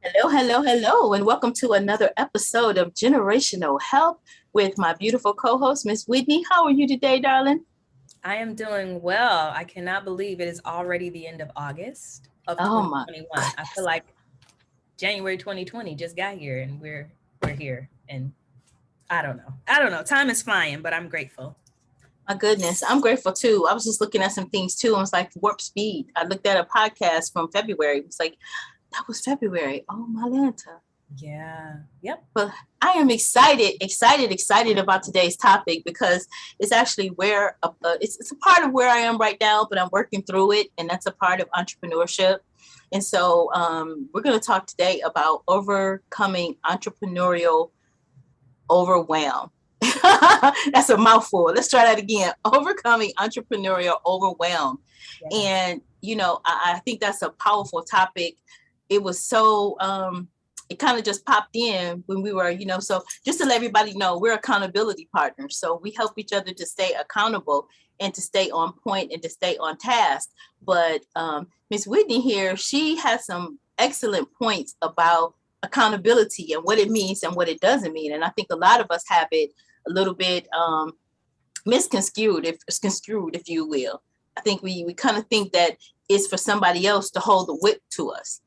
Hello, hello, hello, and welcome to another episode of Generational Health with my beautiful co-host, Miss Whitney. How are you today, darling? I am doing well. I cannot believe it is already the end of August of Oh my 2021. I feel goodness. like January 2020 just got here and we're here. And I don't know. I don't know. Time is flying, but I'm grateful. My goodness. I'm grateful too. I was just looking at some things too. I was like, warp speed. I looked at a podcast from February. It was like, that was February. Oh my Lanta. Yeah. Yep. But I am excited about today's topic because it's actually where it's a part of where I am right now, but I'm working through it, and that's a part of entrepreneurship. And so we're going to talk today about overcoming entrepreneurial overwhelm. That's a mouthful. Let's try that again. Overcoming entrepreneurial overwhelm. Yeah. And, I think that's a powerful topic. It was so, it kind of just popped in when we were, so just to let everybody know, we're accountability partners. So we help each other to stay accountable and to stay on point and to stay on task. But Miss Whitney here, she has some excellent points about accountability and what it means and what it doesn't mean. And I think a lot of us have it a little bit misconstrued, if you will. I think we kind of think that it's for somebody else to hold the whip to us.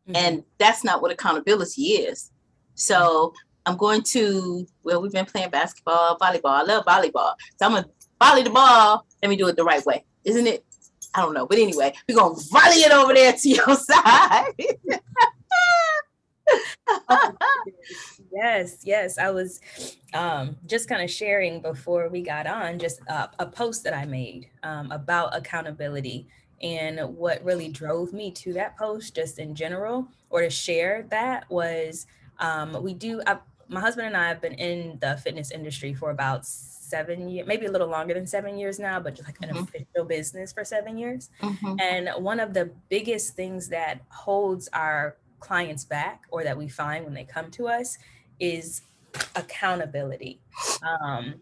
Mm-hmm. And that's not what accountability is. So we've been playing basketball, volleyball. I love volleyball. So I'm going to volley the ball. Let me do it the right way. Isn't it? I don't know. But anyway, we're going to volley it over there to your side. Oh, yes, yes. I was just kind of sharing before we got on just a post that I made about accountability. And what really drove me to that post, just in general, or to share that was my husband and I have been in the fitness industry for about 7 years, maybe a little longer than 7 years now, but just like an Mm-hmm. official business for 7 years. Mm-hmm. And one of the biggest things that holds our clients back, or that we find when they come to us, is accountability. Um,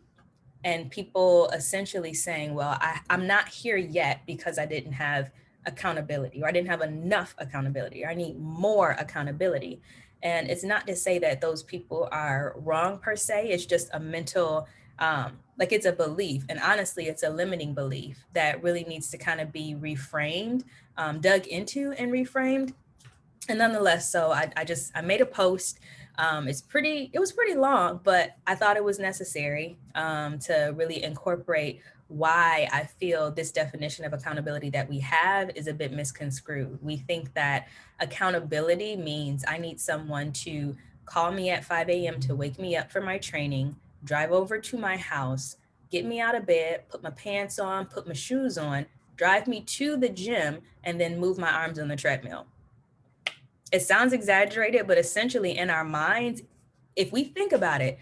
and people essentially saying, well, I'm not here yet because I didn't have accountability, or I didn't have enough accountability, or I need more accountability. And it's not to say that those people are wrong per se, it's just a mental, like it's a belief. And honestly, it's a limiting belief that really needs to kind of be reframed, dug into and reframed. And nonetheless, so I made a post. It was pretty long, but I thought it was necessary to really incorporate why I feel this definition of accountability that we have is a bit misconstrued. We think that accountability means I need someone to call me at 5 a.m. to wake me up for my training, drive over to my house, get me out of bed, put my pants on, put my shoes on, drive me to the gym, and then move my arms on the treadmill. It sounds exaggerated, but essentially in our minds, if we think about it,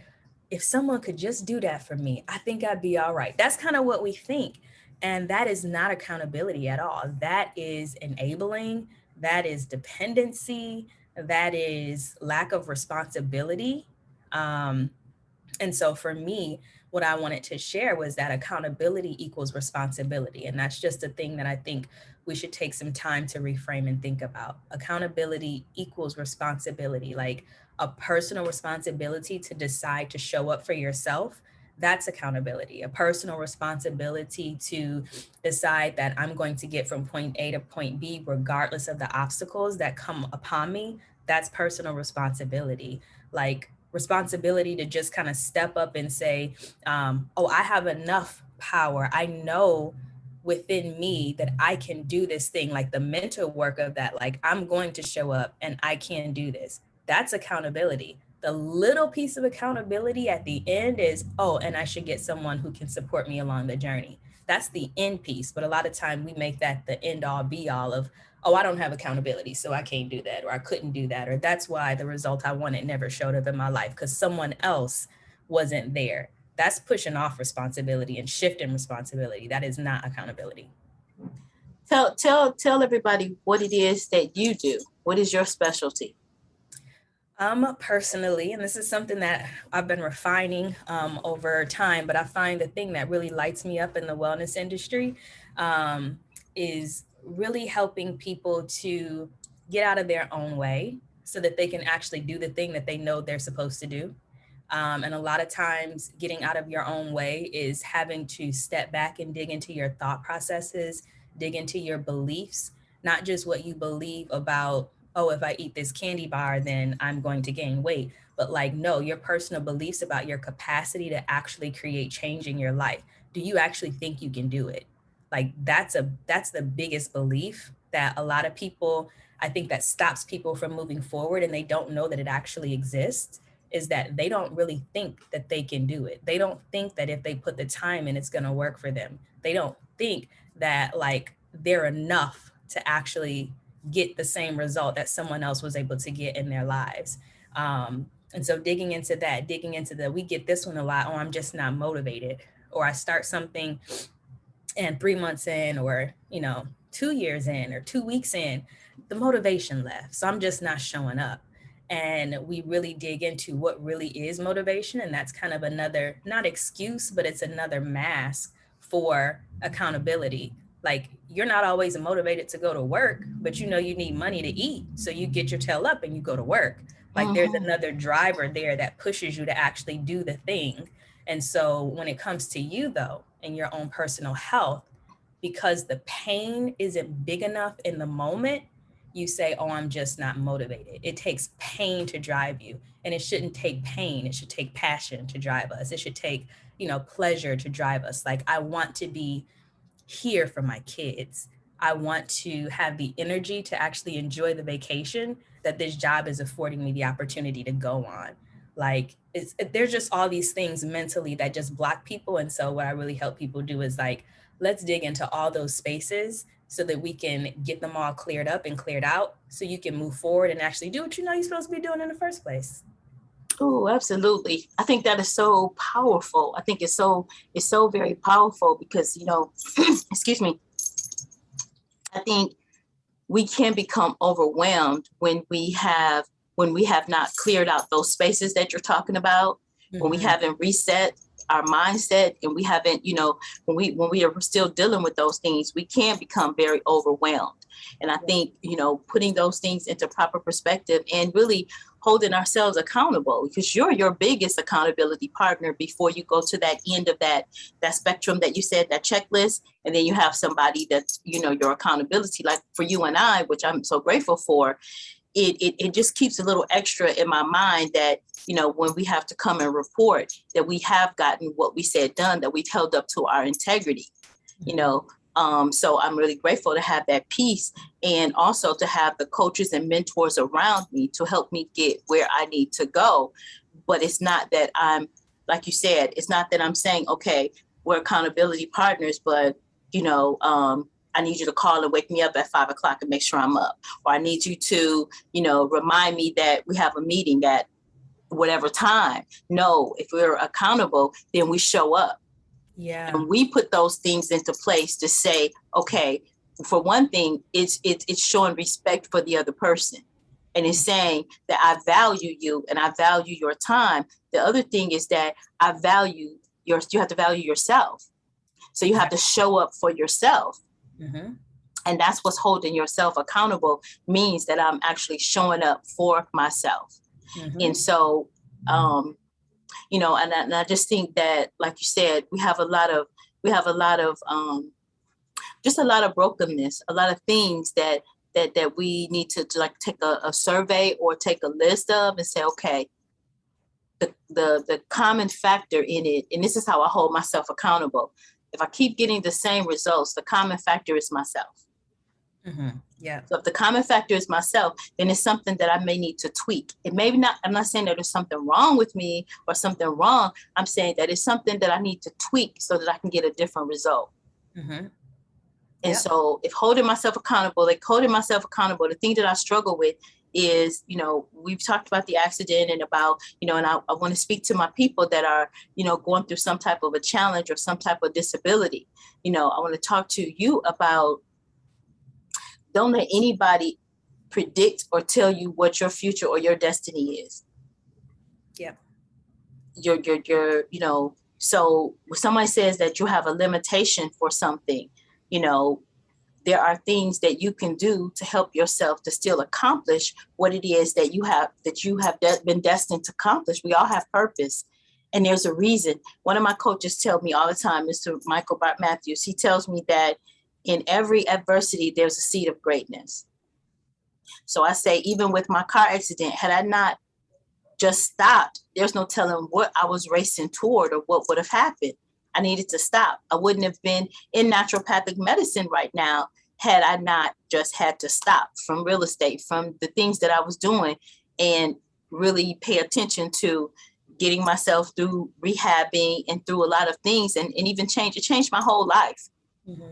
if someone could just do that for me, I think I'd be all right. That's kind of what we think. And that is not accountability at all. That is enabling, that is dependency, that is lack of responsibility. Um, and so for me, what I wanted to share was that accountability equals responsibility. And that's just a thing that I think we should take some time to reframe and think about. Accountability equals responsibility, like a personal responsibility to decide to show up for yourself. That's accountability. A personal responsibility to decide that I'm going to get from point A to point B, regardless of the obstacles that come upon me. That's personal responsibility. Like responsibility to just kind of step up and say, oh, I have enough power. I know within me that I can do this thing, like the mental work of that, like I'm going to show up and I can do this. That's accountability. The little piece of accountability at the end is, oh, and I should get someone who can support me along the journey. That's the end piece. But a lot of time we make that the end all be all of, oh, I don't have accountability, so I can't do that, or I couldn't do that, or that's why the result I wanted never showed up in my life because someone else wasn't there. That's pushing off responsibility and shifting responsibility. That is not accountability. Tell everybody what it is that you do. What is your specialty? Personally, and this is something that I've been refining over time, but I find the thing that really lights me up in the wellness industry is really helping people to get out of their own way, so that they can actually do the thing that they know they're supposed to do. And a lot of times getting out of your own way is having to step back and dig into your thought processes, dig into your beliefs, not just what you believe about, oh, if I eat this candy bar, then I'm going to gain weight. But like, no, your personal beliefs about your capacity to actually create change in your life. Do you actually think you can do it? Like that's the biggest belief that a lot of people, I think that stops people from moving forward, and they don't know that it actually exists, is that they don't really think that they can do it. They don't think that if they put the time in, it's going to work for them. They don't think that like they're enough to actually get the same result that someone else was able to get in their lives. And so digging into that, we get this one a lot. Oh, I'm just not motivated. Or I start something and 3 months in, or, 2 years in, or 2 weeks in, the motivation left. So I'm just not showing up. And we really dig into what really is motivation. And that's kind of another, not excuse, but it's another mask for accountability. Like, you're not always motivated to go to work, but you need money to eat. So you get your tail up and you go to work. Like, there's another driver there that pushes you to actually do the thing. And so when it comes to you, though, and your own personal health, because the pain isn't big enough in the moment, you say, oh, I'm just not motivated. It takes pain to drive you. And it shouldn't take pain. It should take passion to drive us. It should take, pleasure to drive us. Like, I want to be here for my kids. I want to have the energy to actually enjoy the vacation that this job is affording me the opportunity to go on. Like, there's just all these things mentally that just block people. And so what I really help people do is like, let's dig into all those spaces so that we can get them all cleared up and cleared out, so you can move forward and actually do what you're supposed to be doing in the first place. Oh, absolutely. I think that is so powerful. I think it's so very powerful because, excuse me, I think we can become overwhelmed when we have not cleared out those spaces that you're talking about, when we haven't reset our mindset, and we haven't, when we are still dealing with those things, we can become very overwhelmed. And I think, putting those things into proper perspective and really holding ourselves accountable, because you're your biggest accountability partner before you go to that end of that spectrum that you said, that checklist. And then you have somebody that's, your accountability, like for you and I, which I'm so grateful for. It just keeps a little extra in my mind that, when we have to come and report that we have gotten what we said done, that we've held up to our integrity, so I'm really grateful to have that piece, and also to have the coaches and mentors around me to help me get where I need to go. But it's not that I'm, like you said, it's not that I'm saying, okay, we're accountability partners, but, I need you to call and wake me up at 5 o'clock and make sure I'm up. Or I need you to, remind me that we have a meeting at whatever time. No, if we're accountable, then we show up. Yeah. And we put those things into place to say, okay, for one thing, it's showing respect for the other person. And it's saying that I value you and I value your time. The other thing is that you have to value yourself. So you have to show up for yourself. And that's what's holding yourself accountable, means that I'm actually showing up for myself. And so, and I just think that, like you said, we have a lot of just a lot of brokenness, a lot of things that we need to like take a survey or take a list of and say, okay, the common factor in it, and this is how I hold myself accountable. If I keep getting the same results, the common factor is myself. Yeah. So if the common factor is myself, then it's something that I may need to tweak. It may not, I'm not saying that there's something wrong with me or something wrong. I'm saying that it's something that I need to tweak so that I can get a different result. And so if holding myself accountable, the thing that I struggle with is, we've talked about the accident and about, and I want to speak to my people that are, going through some type of a challenge or some type of disability. I want to talk to you about, don't let anybody predict or tell you what your future or your destiny is. Yeah. So when somebody says that you have a limitation for something, there are things that you can do to help yourself to still accomplish what it is that you have been destined to accomplish. We all have purpose, and there's a reason. One of my coaches tells me all the time, Mr. Michael Bart Matthews, he tells me that in every adversity, there's a seed of greatness. So I say, even with my car accident, had I not just stopped, there's no telling what I was racing toward or what would have happened. I needed to stop. I wouldn't have been in naturopathic medicine right now had I not just had to stop from real estate, from the things that I was doing, and really pay attention to getting myself through rehabbing and through a lot of things, and even it changed my whole life. Mm-hmm.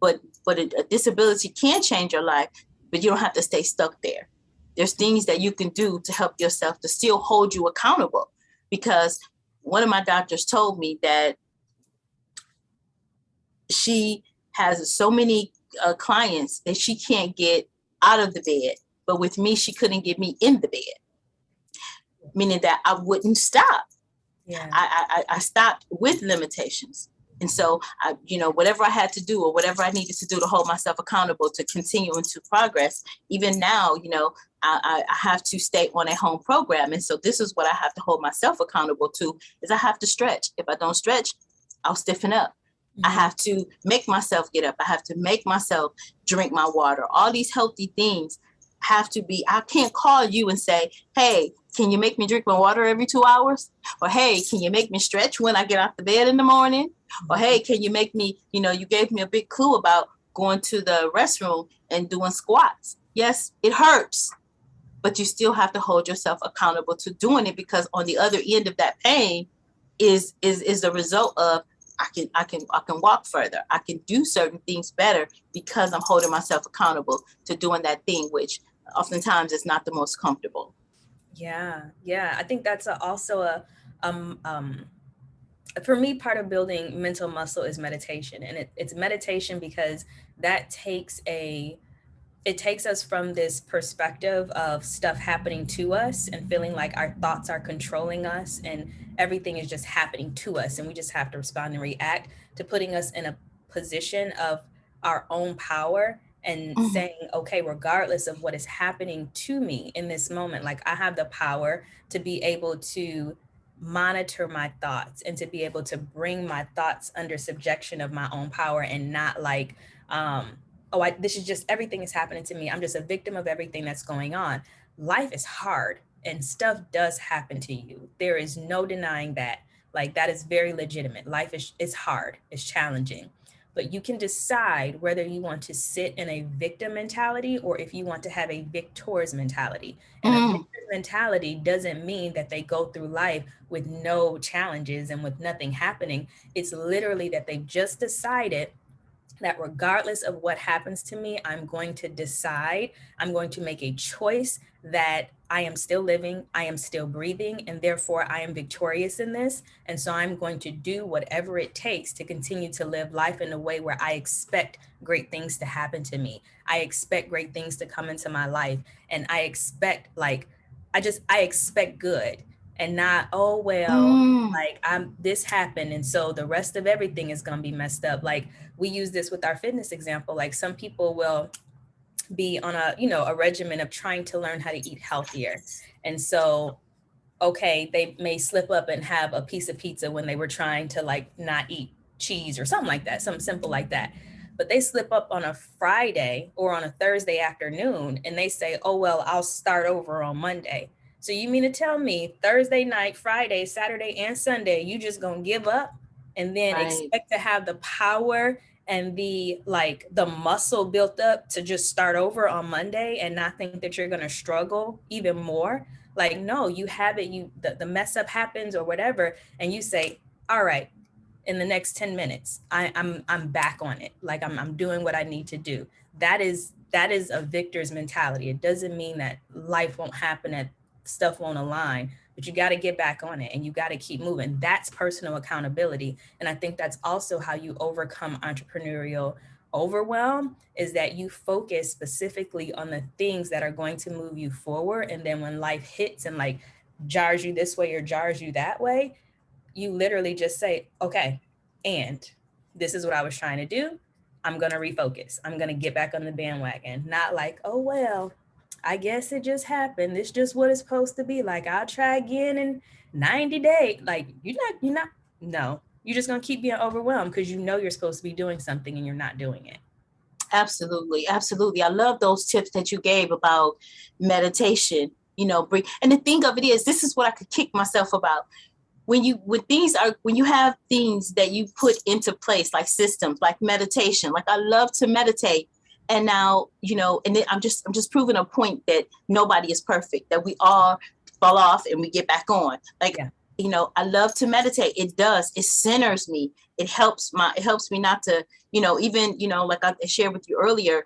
But a disability can change your life, but you don't have to stay stuck there. There's things that you can do to help yourself to still hold you accountable. Because one of my doctors told me that she has so many clients that she can't get out of the bed. But with me, she couldn't get me in the bed, meaning that I wouldn't stop. Yeah. I stopped with limitations. And so, whatever I had to do or whatever I needed to do to hold myself accountable to continue into progress, even now, I have to stay on a home program. And so this is what I have to hold myself accountable to, is I have to stretch. If I don't stretch, I'll stiffen up. Mm-hmm. I have to make myself get up. I have to make myself drink my water. All these healthy things have to be, I can't call you and say, hey, can you make me drink my water every 2 hours? Or, hey, can you make me stretch when I get out the bed in the morning? Or, hey, can you make me, you gave me a big clue about going to the restroom and doing squats. Yes, it hurts, but you still have to hold yourself accountable to doing it, because on the other end of that pain is the result of I can walk further. I can do certain things better because I'm holding myself accountable to doing that thing, which oftentimes is not the most comfortable. Yeah. I think that's also for me, part of building mental muscle is meditation, and it's meditation because that takes us from this perspective of stuff happening to us and feeling like our thoughts are controlling us and everything is just happening to us and we just have to respond and react, to putting us in a position of our own power and saying, okay, regardless of what is happening to me in this moment, like I have the power to be able to monitor my thoughts and to be able to bring my thoughts under subjection of my own power, and not like, this is just, everything is happening to me. I'm just a victim of everything that's going on. Life is hard and stuff does happen to you. There is no denying that. Like, that is very legitimate. Life is hard, it's challenging, but you can decide whether you want to sit in a victim mentality or if you want to have a victor's mentality. And a victor's mentality doesn't mean that they go through life with no challenges and with nothing happening. It's literally that they've just decided that regardless of what happens to me, I'm going to decide, I'm going to make a choice that I am still living, I am still breathing, and therefore I am victorious in this. And so I'm going to do whatever it takes to continue to live life in a way where I expect great things to happen to me. I expect great things to come into my life. And I expect, I expect good. And not, this happened, and so the rest of everything is going to be messed up. Like, we use this with our fitness example. Like, some people will be on a regimen of trying to learn how to eat healthier. And so, okay, they may slip up and have a piece of pizza when they were trying to not eat cheese or something like that, something simple like that. But they slip up on a Friday or on a Thursday afternoon and they say, oh, well, I'll start over on Monday. So you mean to tell me Thursday night, Friday, Saturday, and Sunday, you just gonna give up and then expect to have the power and the muscle built up to just start over on Monday and not think that you're gonna struggle even more? Like, no, you have it, the mess up happens or whatever, and you say, all right, in the next 10 minutes, I'm back on it. Like, I'm doing what I need to do. That is a victor's mentality. It doesn't mean that life won't happen, that stuff won't align, but you got to get back on it and you got to keep moving. That's personal accountability. And I think that's also how you overcome entrepreneurial overwhelm, is that you focus specifically on the things that are going to move you forward. And then when life hits and jars you this way or jars you that way, you literally just say, okay, and this is what I was trying to do. I'm going to refocus. I'm going to get back on the bandwagon. Not like, oh, well, I guess it just happened. It's just what it's supposed to be. Like, I'll try again in 90 days. Like, no, you're just going to keep being overwhelmed because you know you're supposed to be doing something and you're not doing it. Absolutely. Absolutely. I love those tips that you gave about meditation, and the thing of it is, this is what I could kick myself about. When you have things that you put into place, like systems, like meditation, like I love to meditate. And now, and then I'm just proving a point that nobody is perfect, that we all fall off and we get back on. Like, Yeah. I love to meditate. It centers me. It helps me not to, even, like I shared with you earlier,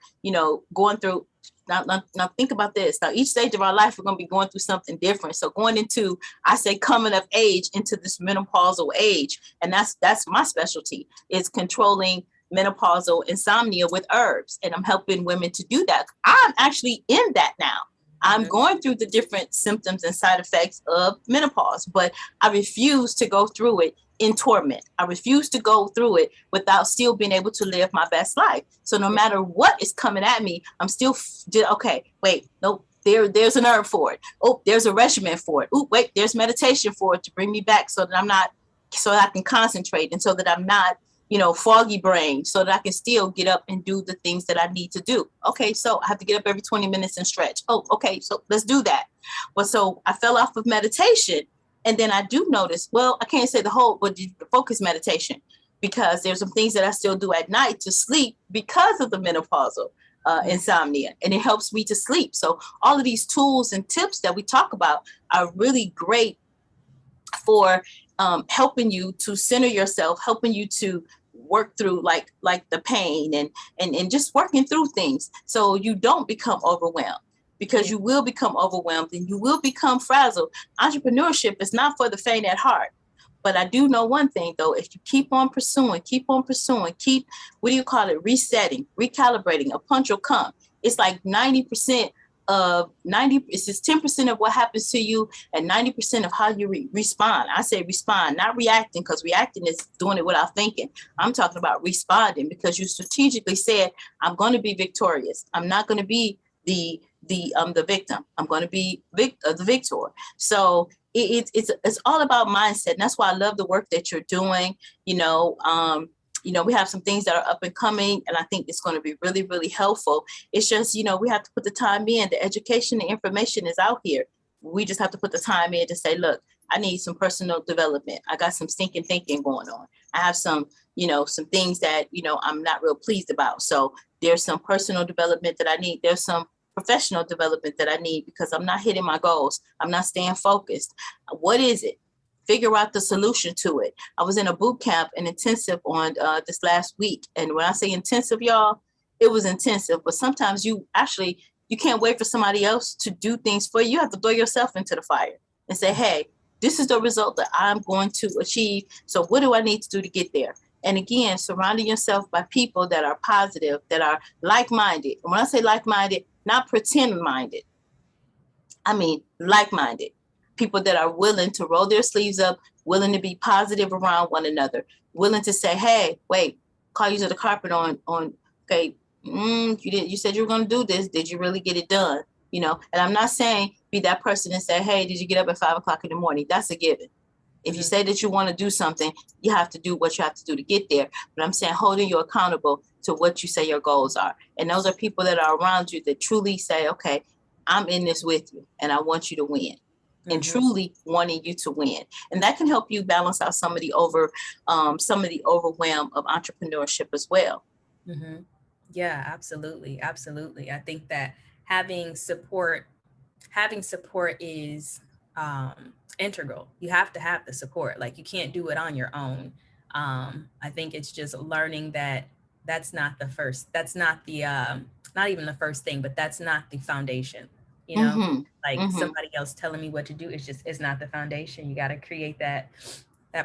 going through, now think about this. Now, each stage of our life, we're going to be going through something different. So going into, I say, coming of age into this menopausal age. And that's my specialty, is controlling menopausal insomnia with herbs. And I'm helping women to do that. I'm actually in that now. I'm going through the different symptoms and side effects of menopause, but I refuse to go through it in torment. I refuse to go through it without still being able to live my best life. So no matter what is coming at me, I'm still, okay, wait, nope, there's an herb for it. Oh, there's a regimen for it. Oh, wait, there's meditation for it to bring me back so that I can concentrate, and so that I'm not, foggy brain, so that I can still get up and do the things that I need to do. Okay, so I have to get up every 20 minutes and stretch. Oh, okay, so let's do that. But so I fell off of meditation, and then I do notice, well, I can't say the whole, but the focus meditation, because there's some things that I still do at night to sleep because of the menopausal insomnia, and it helps me to sleep. So all of these tools and tips that we talk about are really great for helping you to center yourself, helping you to work through like the pain and just working through things so you don't become overwhelmed, because you will become overwhelmed and you will become frazzled. Entrepreneurship is not for the faint at heart. But I do know one thing, though: if you keep on pursuing, keep resetting, recalibrating, a punch will come. It's like 90% of 90, it's just 10% of what happens to you and 90% of how you respond. I say respond, not reacting, because reacting is doing it without thinking. I'm talking about responding, because you strategically said, I'm going to be victorious. I'm not going to be the victim. I'm going to be the victor. So it's all about mindset. And that's why I love the work that you're doing. We have some things that are up and coming, and I think it's going to be really, really helpful. It's just, we have to put the time in. The education, the information is out here. We just have to put the time in to say, look, I need some personal development. I got some stinking thinking going on. I have some things that, I'm not real pleased about. So there's some personal development that I need. There's some professional development that I need, because I'm not hitting my goals. I'm not staying focused. What is it? Figure out the solution to it. I was in a boot camp, an intensive on this last week. And when I say intensive, y'all, it was intensive. But sometimes you can't wait for somebody else to do things for you. You have to throw yourself into the fire and say, hey, this is the result that I'm going to achieve. So what do I need to do to get there? And again, surrounding yourself by people that are positive, that are like-minded. And when I say like-minded, not pretend-minded. I mean like-minded. People that are willing to roll their sleeves up, willing to be positive around one another, willing to say, hey, wait, call you to the carpet on okay, you said you were going to do this. Did you really get it done? And I'm not saying be that person and say, hey, did you get up at 5 o'clock in the morning? That's a given. If you say that you want to do something, you have to do what you have to do to get there. But I'm saying holding you accountable to what you say your goals are. And those are people that are around you that truly say, okay, I'm in this with you and I want you to win. And truly wanting you to win. And that can help you balance out some of the overwhelm of entrepreneurship as well. Mm-hmm. Yeah, absolutely. Absolutely. I think that having support is integral. You have to have the support. Like, you can't do it on your own. I think it's just learning that that's not the first, that's not the, not even the first thing, but that's not the foundation. Somebody else telling me what to do, it's not the foundation. You got to create that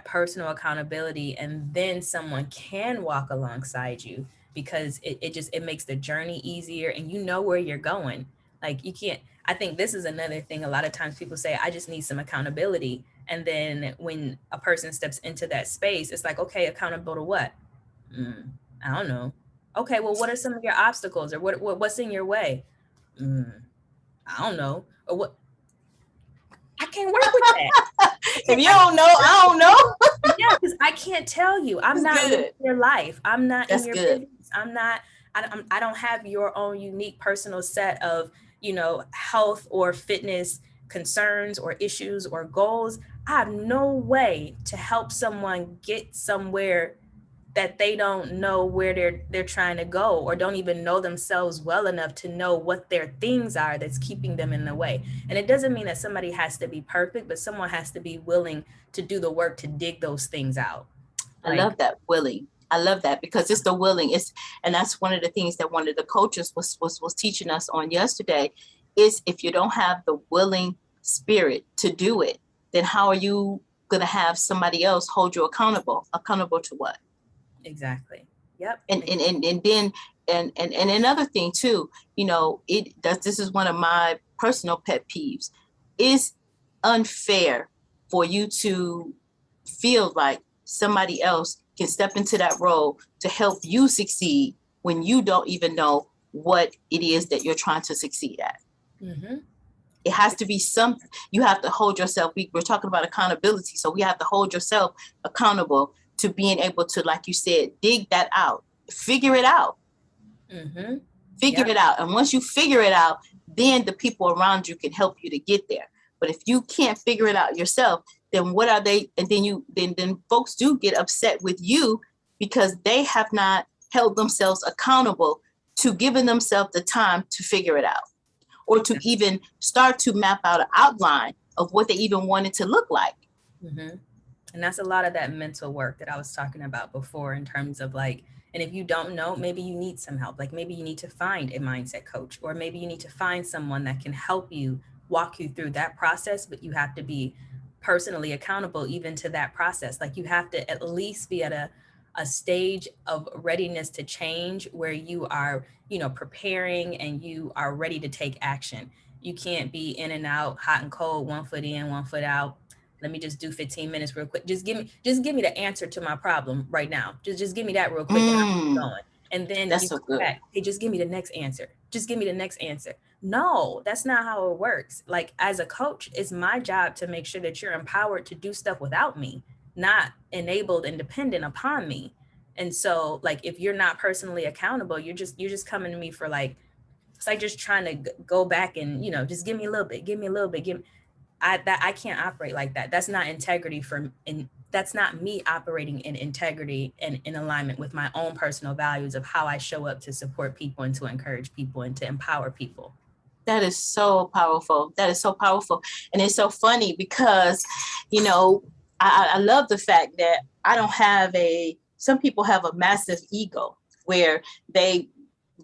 personal accountability, and then someone can walk alongside you, because it makes the journey easier, and you know where you're going. Like, you can't, I think this is another thing. A lot of times people say, I just need some accountability. And then when a person steps into that space, it's like, okay, accountable to what? I don't know. Okay, well, what are some of your obstacles, or what's in your way? I don't know. Or what? I can't work with that. If you don't know, I don't know. Yeah, because I can't tell you. I'm It's not living good. your life. I'm not in That's your good. business. I don't have your own unique personal set of, health or fitness concerns or issues or goals. I have no way to help someone get somewhere that they don't know where they're trying to go, or don't even know themselves well enough to know what their things are that's keeping them in the way. And it doesn't mean that somebody has to be perfect, but someone has to be willing to do the work to dig those things out. I Like, love that, willing. I love that, because it's the willing. And that's one of the things that one of the coaches was teaching us on yesterday, is if you don't have the willing spirit to do it, then how are you going to have somebody else hold you accountable? Accountable to what? exactly. Yep. And then another thing too, this is one of my personal pet peeves, is unfair for you to feel like somebody else can step into that role to help you succeed when you don't even know what it is that you're trying to succeed at. Mm-hmm. It has to be something. You have to hold yourself. We're talking about accountability. So we have to hold yourself accountable to being able to, like you said, dig that out, figure it out. Mm-hmm. Figure it out. And once you figure it out, then the people around you can help you to get there. But if you can't figure it out yourself, then what are they? And then folks do get upset with you, because they have not held themselves accountable to giving themselves the time to figure it out, or to even start to map out an outline of what they even want it to look like. Mm-hmm. And that's a lot of that mental work that I was talking about before, in terms of like, and if you don't know, maybe you need some help. Like maybe you need to find a mindset coach, or maybe you need to find someone that can help you walk you through that process, but you have to be personally accountable even to that process. Like you have to at least be at a stage of readiness to change where you are, preparing and you are ready to take action. You can't be in and out, hot and cold, 1 foot in, 1 foot out. Let me just do 15 minutes real quick. Just give me the answer to my problem right now. Just give me that real quick and I'm going. And then That's you so come good. back. Hey, just give me the next answer. Just give me the next answer. No, that's not how it works. Like as a coach, it's my job to make sure that you're empowered to do stuff without me, not enabled and dependent upon me. And so like if you're not personally accountable, you're just coming to me for like, it's like just trying to go back and, just give me a little bit, give me a little bit, I can't operate like that. That's not integrity and that's not me operating in integrity and in alignment with my own personal values of how I show up to support people and to encourage people and to empower people. That is so powerful. That is so powerful. And it's so funny because, I love the fact that I don't have some people have a massive ego where they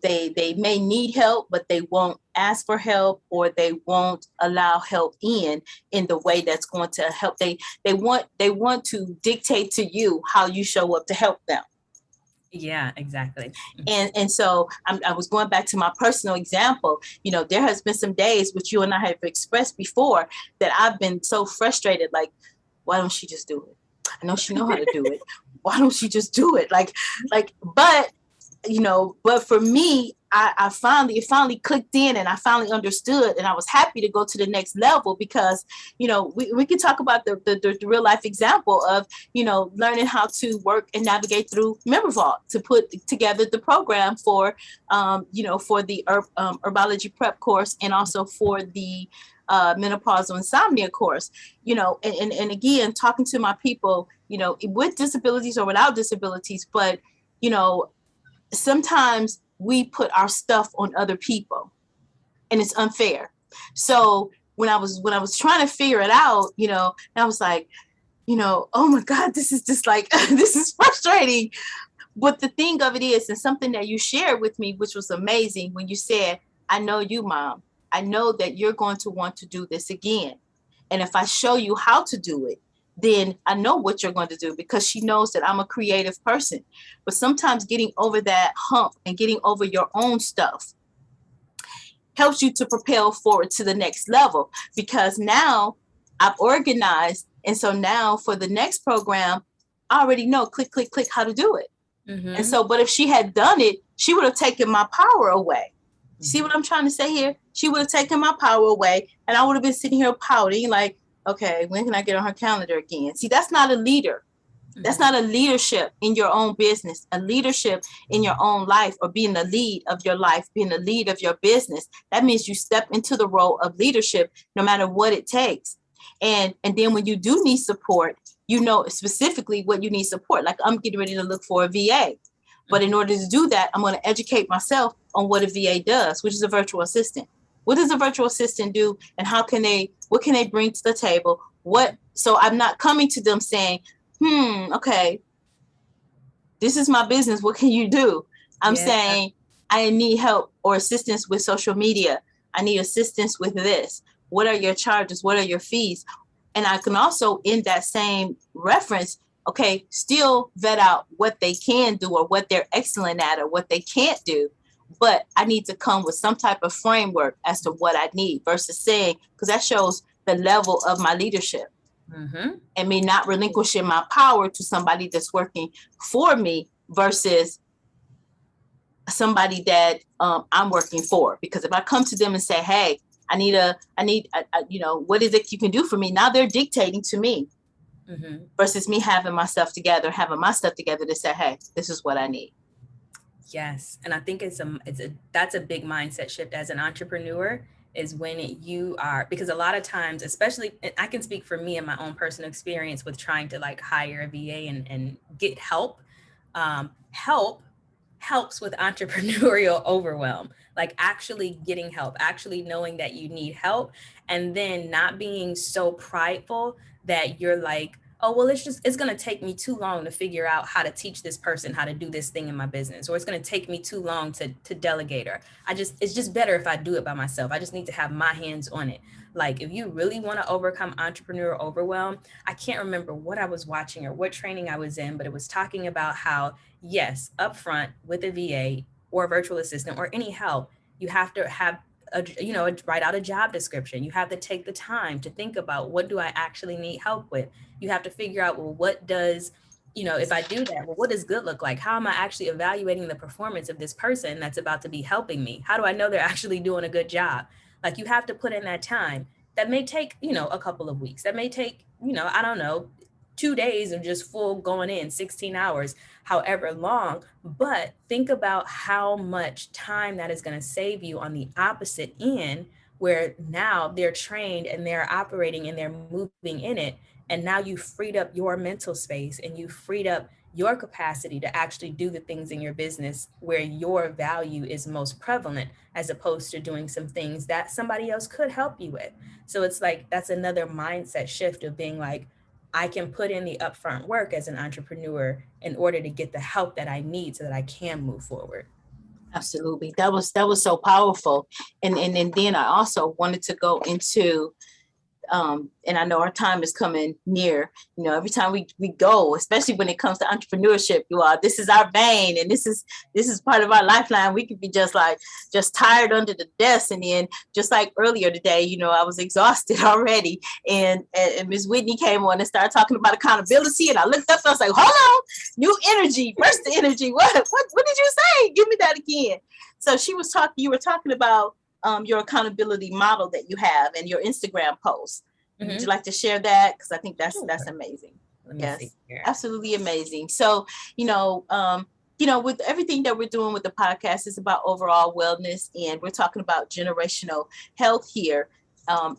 may need help, but they won't ask for help, or they won't allow help in the way that's going to help. They want to dictate to you how you show up to help them. Yeah, exactly. And so I was going back to my personal example. There has been some days, which you and I have expressed before, that I've been so frustrated. Like, why don't she just do it? I know she know how to do it. Why don't she just do it? But for me, it finally clicked in, and I finally understood, and I was happy to go to the next level, because, we can talk about the real life example of, learning how to work and navigate through Memory Vault to put together the program for, for the Herbology prep course, and also for the menopausal insomnia course, and again, talking to my people, with disabilities or without disabilities, but, sometimes we put our stuff on other people, and it's unfair. So when I was trying to figure it out, I was like, oh my God, this is just like, this is frustrating. But the thing of it is, and something that you shared with me, which was amazing, when you said, I know you, Mom. I know that you're going to want to do this again. And if I show you how to do it, then I know what you're going to do, because she knows that I'm a creative person. But sometimes getting over that hump and getting over your own stuff helps you to propel forward to the next level, because now I've organized. And so now for the next program, I already know, click, click, click, how to do it. Mm-hmm. And so, but if she had done it she would have taken my power away. See what I'm trying to say here? She would have taken my power away, and I would have been sitting here pouting like, okay, when can I get on her calendar again? See, that's not a leader. That's not a leadership in your own business, a leadership in your own life, or being the lead of your life, being the lead of your business. That means you step into the role of leadership no matter what it takes. And then when you do need support, you know specifically what you need support. Like, I'm getting ready to look for a VA. But in order to do that, I'm going to educate myself on what a VA does, which is a virtual assistant. What does a virtual assistant do, and what can they bring to the table? So I'm not coming to them saying, okay, this is my business. What can you do? I'm saying, I need help or assistance with social media. I need assistance with this. What are your charges? What are your fees? And I can also, in that same reference, okay, still vet out what they can do or what they're excellent at or what they can't do. But I need to come with some type of framework as to what I need versus saying, because that shows the level of my leadership. And me not relinquishing my power to somebody that's working for me versus somebody that I'm working for. Because if I come to them and say, hey, I need what is it you can do for me? Now they're dictating to me versus me having my stuff together to say, hey, this is what I need. Yes. And I think that's a big mindset shift as an entrepreneur, is when you are, because a lot of times, especially, I can speak for me and my own personal experience with trying to like hire a VA and get help. Help helps with entrepreneurial overwhelm, like actually getting help, actually knowing that you need help, and then not being so prideful that you're like, oh, well, it's going to take me too long to figure out how to teach this person how to do this thing in my business, or it's going to take me too long to delegate her. It's just better if I do it by myself. I just need to have my hands on it. Like, if you really want to overcome entrepreneurial overwhelm, I can't remember what I was watching or what training I was in, but it was talking about how, yes, upfront with a VA or a virtual assistant or any help, you have to have write out a job description. You have to take the time to think about, what do I actually need help with? You have to figure out, well, what does, if I do that, well, what does good look like? How am I actually evaluating the performance of this person that's about to be helping me? How do I know they're actually doing a good job? Like, you have to put in that time. That may take, a couple of weeks. That may take, I don't know, 2 days of just full going in, 16 hours, however long. But think about how much time that is going to save you on the opposite end, where now they're trained and they're operating and they're moving in it. And now you freed up your mental space and you freed up your capacity to actually do the things in your business where your value is most prevalent, as opposed to doing some things that somebody else could help you with. So it's like, that's another mindset shift of being like, I can put in the upfront work as an entrepreneur in order to get the help that I need so that I can move forward. Absolutely. That was so powerful. And then I also wanted to go into, and I know our time is coming near, every time we go, especially when it comes to entrepreneurship, this is our vein, and this is part of our lifeline. We could be just tired under the desk. And then just like earlier today, I was exhausted already. And Ms. Whitney came on and started talking about accountability. And I looked up and I was like, hold on, new energy, burst the energy. What did you say? Give me that again. So you were talking about your accountability model that you have and your Instagram post. Would you like to share that? Because I think that's amazing. Yes, absolutely amazing. So, with everything that we're doing with the podcast, is about overall wellness, and we're talking about generational health here.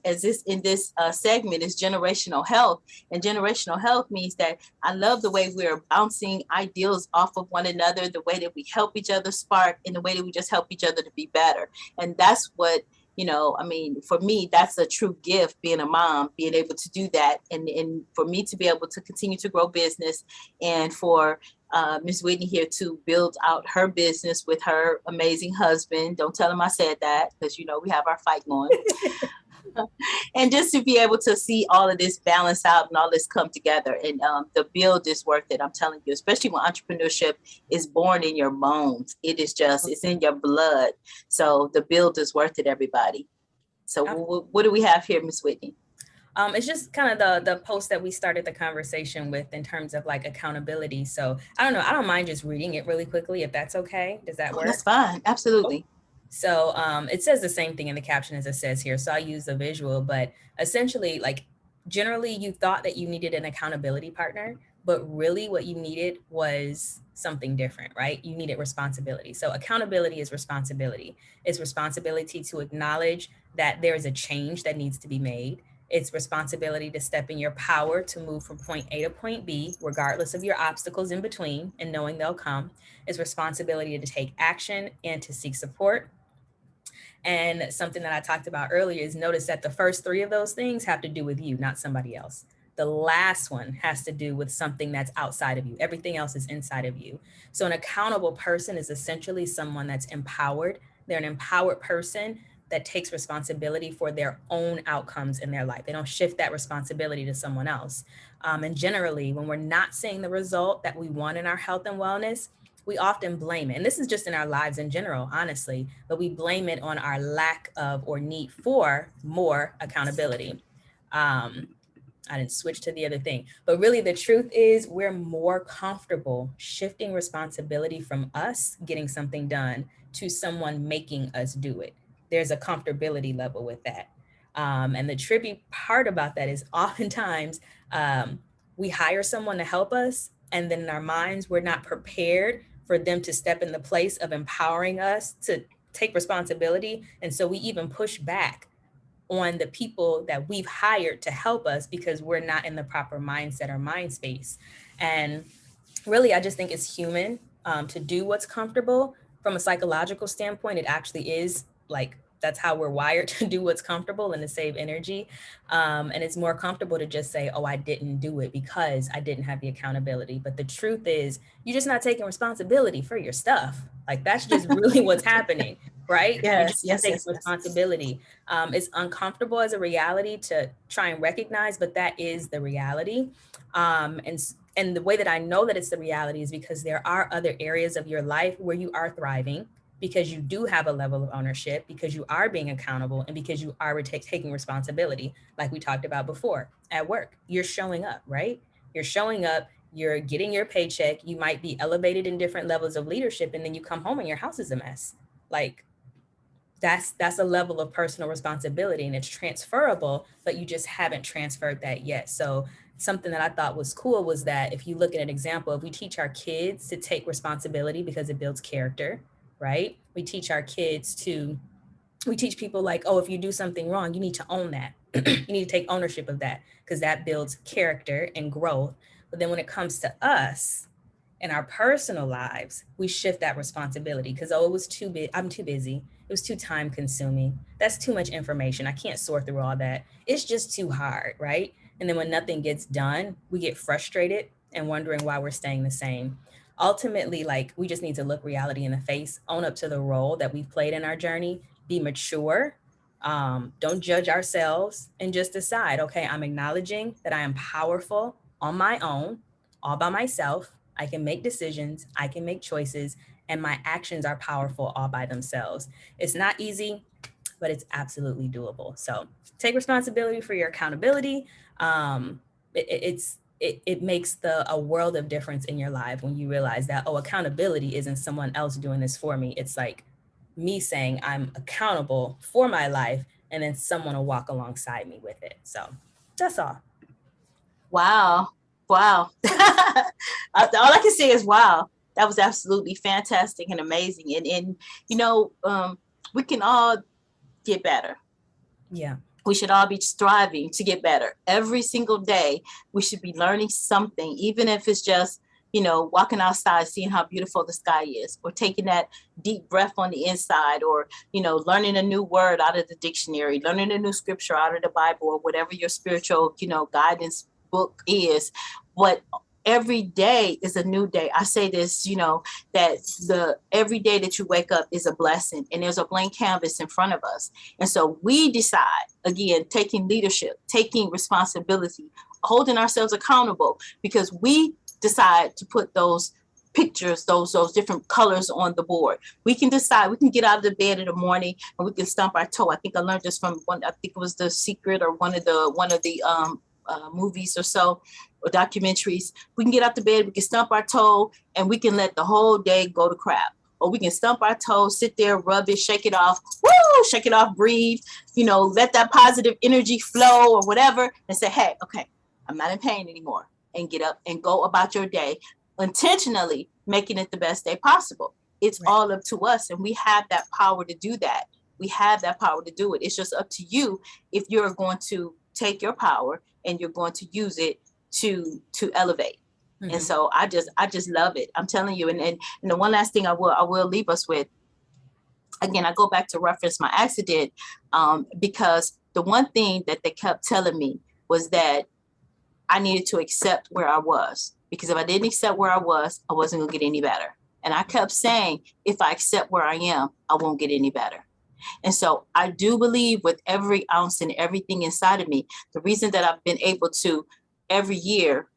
In this segment is generational health, and generational health means that I love the way we're bouncing ideals off of one another, the way that we help each other spark, and the way that we just help each other to be better. And that's what, for me, that's a true gift, being a mom, being able to do that. And for me to be able to continue to grow business, and for Ms. Whitney here to build out her business with her amazing husband. Don't tell him I said that, because, we have our fight going. And just to be able to see all of this balance out and all this come together, and the build is worth it. I'm telling you, especially when entrepreneurship is born in your bones, it's in your blood. So the build is worth it, everybody. So what do we have here, Ms. Whitney? It's just kind of the post that we started the conversation with in terms of like accountability. So I don't know. I don't mind just reading it really quickly if that's okay. Does that Oh, work? that's fine. Absolutely. So it says the same thing in the caption as it says here. So I use the visual, but essentially, like generally, you thought that you needed an accountability partner, but really what you needed was something different, right? You needed responsibility. So accountability is responsibility. It's responsibility to acknowledge that there is a change that needs to be made. It's responsibility to step in your power to move from point A to point B, regardless of your obstacles in between and knowing they'll come. It's responsibility to take action and to seek support. And something that I talked about earlier is notice that the first three of those things have to do with you, not somebody else. The last one has to do with something that's outside of you. Everything else is inside of you. So an accountable person is essentially someone that's empowered. They're an empowered person that takes responsibility for their own outcomes in their life. They don't shift that responsibility to someone else. And generally, when we're not seeing the result that we want in our health and wellness, we often blame it. And this is just in our lives in general, honestly, but we blame it on our lack of or need for more accountability. I didn't switch to the other thing, but really the truth is we're more comfortable shifting responsibility from us getting something done to someone making us do it. There's a comfortability level with that. And the trippy part about that is oftentimes we hire someone to help us, and then in our minds, we're not prepared for them to step in the place of empowering us to take responsibility. And so we even push back on the people that we've hired to help us because we're not in the proper mindset or mind space. And really, I just think it's human to do what's comfortable. From a psychological standpoint, it actually is like that's how we're wired to do what's comfortable and to save energy. And it's more comfortable to just say, oh, I didn't do it because I didn't have the accountability. But the truth is, you're just not taking responsibility for your stuff. Like that's just really what's happening, right? You're just Yes, not yes, taking yes, yes. responsibility. It's uncomfortable as a reality to try and recognize, but that is the reality. And the way that I know that it's the reality is because there are other areas of your life where you are thriving, because you do have a level of ownership, because you are being accountable, and because you are taking responsibility, like we talked about before. At work, you're showing up, right? You're showing up, you're getting your paycheck, you might be elevated in different levels of leadership, and then you come home and your house is a mess. Like that's a level of personal responsibility, and it's transferable, but you just haven't transferred that yet. So something that I thought was cool was that if you look at an example, if we teach our kids to take responsibility because it builds character, right? We teach people like, oh, if you do something wrong, you need to own that. You need to take ownership of that because that builds character and growth. But then when it comes to us in our personal lives, we shift that responsibility because, oh, it was too big. I'm too busy. It was too time consuming. That's too much information. I can't sort through all that. It's just too hard, right? And then when nothing gets done, we get frustrated and wondering why we're staying the same. Ultimately, like we just need to look reality in the face, own up to the role that we've played in our journey, be mature, don't judge ourselves, and just decide, okay, I'm acknowledging that I am powerful on my own, all by myself. I can make decisions, I can make choices, and my actions are powerful all by themselves. It's not easy, but it's absolutely doable. So take responsibility for your accountability. It makes a world of difference in your life when you realize that, oh, accountability isn't someone else doing this for me. It's like me saying I'm accountable for my life, and then someone will walk alongside me with it. So that's all. Wow. Wow. All I can say is wow. That was absolutely fantastic and amazing. And you know, we can all get better. Yeah. We should all be striving to get better. Every single day, we should be learning something, even if it's just, you know, walking outside, seeing how beautiful the sky is, or taking that deep breath on the inside, or, you know, learning a new word out of the dictionary, learning a new scripture out of the Bible, or whatever your spiritual, you know, guidance book is. What every day is a new day. I say this, you know, that every day that you wake up is a blessing, and there's a blank canvas in front of us. And so we decide, again, taking leadership, taking responsibility, holding ourselves accountable, because we decide to put those pictures, those different colors on the board. We can decide, we can get out of the bed in the morning and we can stump our toe. I think I learned this from one, I think it was The Secret or one of the movies or so, or documentaries. We can get out the bed, we can stump our toe, and we can let the whole day go to crap. Or we can stump our toe, sit there, rub it, shake it off, shake it off, breathe, let that positive energy flow or whatever, and say, hey, okay, I'm not in pain anymore, and get up and go about your day, intentionally making it the best day possible. It's right. All up to us, and we have that power to do that. We have that power to do it. It's just up to you if you're going to take your power and you're going to use it to elevate. Mm-hmm. And so I just love it. I'm telling you. And the one last thing I will leave us with, again, I go back to reference my accident, because the one thing that they kept telling me was that I needed to accept where I was, because if I didn't accept where I was, I wasn't going to get any better. And I kept saying, if I accept where I am, I won't get any better. And so I do believe with every ounce and everything inside of me, the reason that I've been able to every year,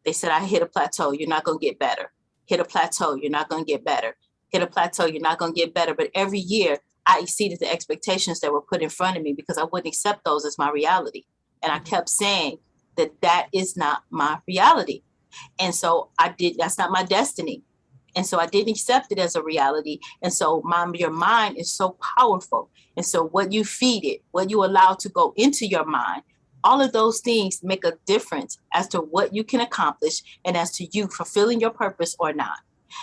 they said, I hit a plateau, you're not going to get better. Hit a plateau, you're not going to get better. Hit a plateau, you're not going to get better. But every year I exceeded the expectations that were put in front of me because I wouldn't accept those as my reality. And I kept saying that is not my reality. And so that's not my destiny. And so I didn't accept it as a reality. And so your mind is so powerful. And so what you feed it, what you allow to go into your mind, all of those things make a difference as to what you can accomplish and as to you fulfilling your purpose or not.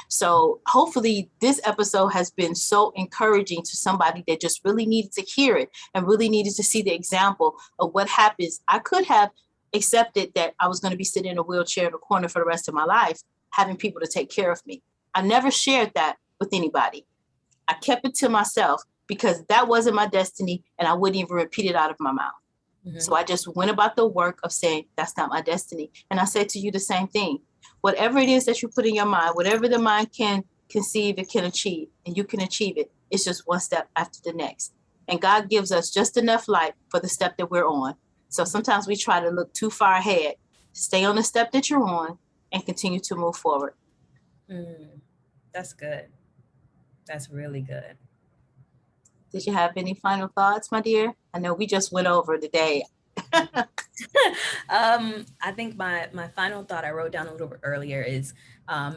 So hopefully this episode has been so encouraging to somebody that just really needed to hear it and really needed to see the example of what happens. I could have accepted that I was going to be sitting in a wheelchair in a corner for the rest of my life, having people to take care of me. I never shared that with anybody. I kept it to myself because that wasn't my destiny and I wouldn't even repeat it out of my mouth. Mm-hmm. So I just went about the work of saying, that's not my destiny. And I said to you the same thing. Whatever it is that you put in your mind, whatever the mind can conceive, it can achieve, and you can achieve it. It's just one step after the next. And God gives us just enough light for the step that we're on. So sometimes we try to look too far ahead. Stay on the step that you're on and continue to move forward. That's good. That's really good. Did you have any final thoughts, my dear? I know we just went over today. I think my final thought I wrote down a little bit earlier is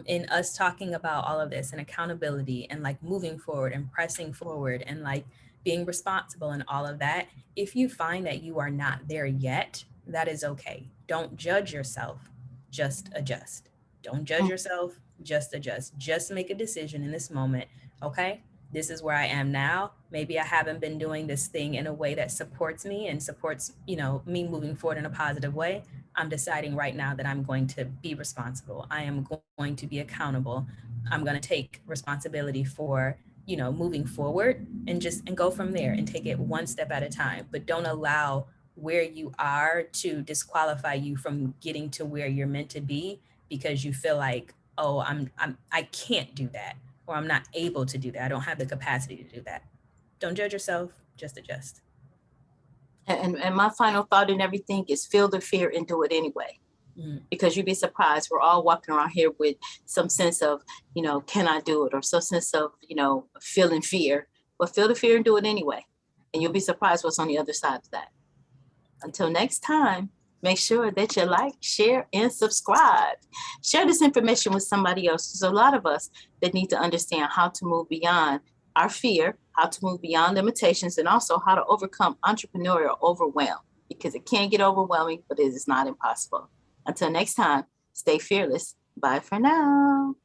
in us talking about all of this and accountability and like moving forward and pressing forward and like being responsible and all of that. If you find that you are not there yet, that is okay. Don't judge yourself, just adjust. Don't judge yourself, just adjust. Just make a decision in this moment. Okay, this is where I am now. Maybe I haven't been doing this thing in a way that supports me and supports, me moving forward in a positive way. I'm deciding right now that I'm going to be responsible. I am going to be accountable. I'm going to take responsibility for, moving forward and go from there and take it one step at a time. But don't allow where you are to disqualify you from getting to where you're meant to be because you feel like, oh, I can't do that, or I'm not able to do that. I don't have the capacity to do that. Don't judge yourself, just adjust. And my final thought in everything is feel the fear and do it anyway. Because you'd be surprised. We're all walking around here with some sense of, can I do it? Or some sense of, feeling fear. But feel the fear and do it anyway. And you'll be surprised what's on the other side of that. Until next time, make sure that you like, share, and subscribe. Share this information with somebody else. There's a lot of us that need to understand how to move beyond our fear, how to move beyond limitations, and also how to overcome entrepreneurial overwhelm, because it can get overwhelming, but it is not impossible. Until next time, stay fearless. Bye for now.